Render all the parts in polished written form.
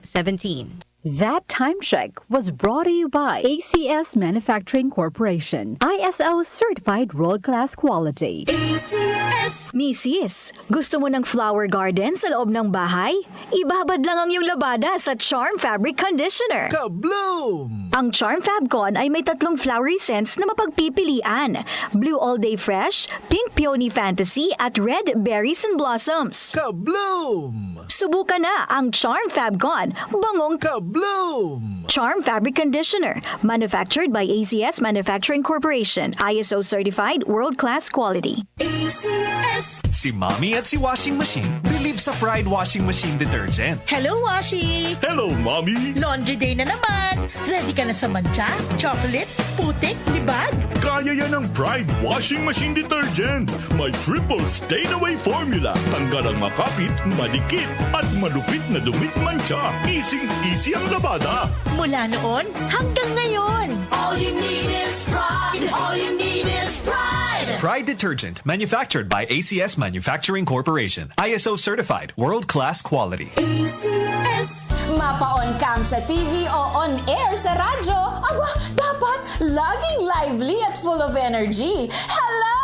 17. That time check was brought to you by ACS Manufacturing Corporation. ISO certified world-class quality. ACS. Misis, gusto mo ng flower garden sa loob ng bahay? Ibabad lang ang iyong labada sa Charm Fabric Conditioner. Kabloom! Ang Charm Fabcon ay may 3 flowery scents na mapagpipilian. Blue All Day Fresh, Pink Peony Fantasy at Red Berries and Blossoms. Kabloom! Subukan na ang Charm Fabcon, bangong Kabloom! Charm Fabric Conditioner, manufactured by ACS Manufacturing Corporation, ISO certified world-class quality. ACS. Si Mommy at si Washing Machine believe sa Pride Washing Machine Detergent. Hello, Washi! Hello, Mommy! Laundry day na naman! Ready ka na sa mancha, chocolate, putik, libag? Kaya yan ang Pride Washing Machine Detergent. May triple stain-away formula. Tanggal ang makapit, madikit, at malupit na dumit mancha. Easy ang labada. Mula noon hanggang ngayon. All you need is pride. All you need is pride. Pride Detergent, manufactured by ACS Manufacturing Corporation. ISO certified, world-class quality. ACS. Mapa-on cam sa TV o on air sa radyo, aba, dapat laging lively at full of energy. Hello,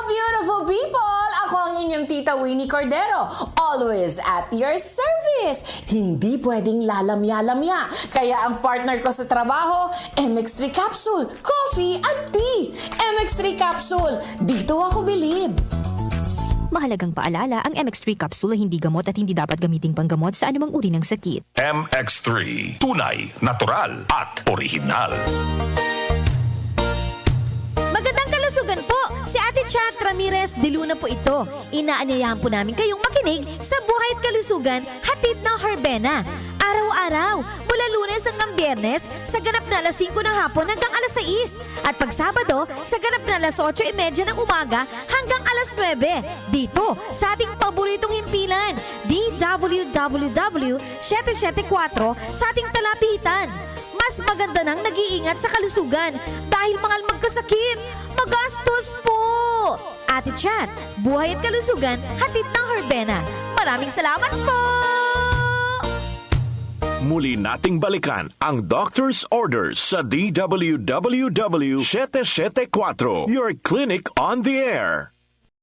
beautiful people! Ako ang inyong tita Winnie Cordero, always at your service. Hindi pwedeng lalamya-lamya. Kaya ang partner ko sa trabaho, MX3 Capsule, coffee at tea. MX3 Capsule, dito ako bilib. Mahalagang paalala, ang MX3 capsule ay hindi gamot at hindi dapat gamiting panggamot sa anumang uri ng sakit. MX3. Tunay, natural, at original. Magandang kalusugan po! Si Ate Chat Ramirez de Luna po ito. Inaanyayahan po namin kayong makinig sa Buhay at Kalusugan, hatid ng Herbena. Araw-araw, mula Lunes hanggang Biyernes, sa ganap na alas 5 ng hapon hanggang alas 6. At pag Sabado, sa ganap na alas 8:30 ng umaga hanggang alas 9. Dito, sa ating paboritong himpilan, DWWW 774 sa ating talapitan. Mas maganda nang nag-iingat sa kalusugan dahil mahal magkasakit. Magastos po! Ate Chat, Buhay at Kalusugan, hatid ng Herbena. Maraming salamat po! Muli nating balikan ang Doctor's Orders sa DWWW 774, your clinic on the air.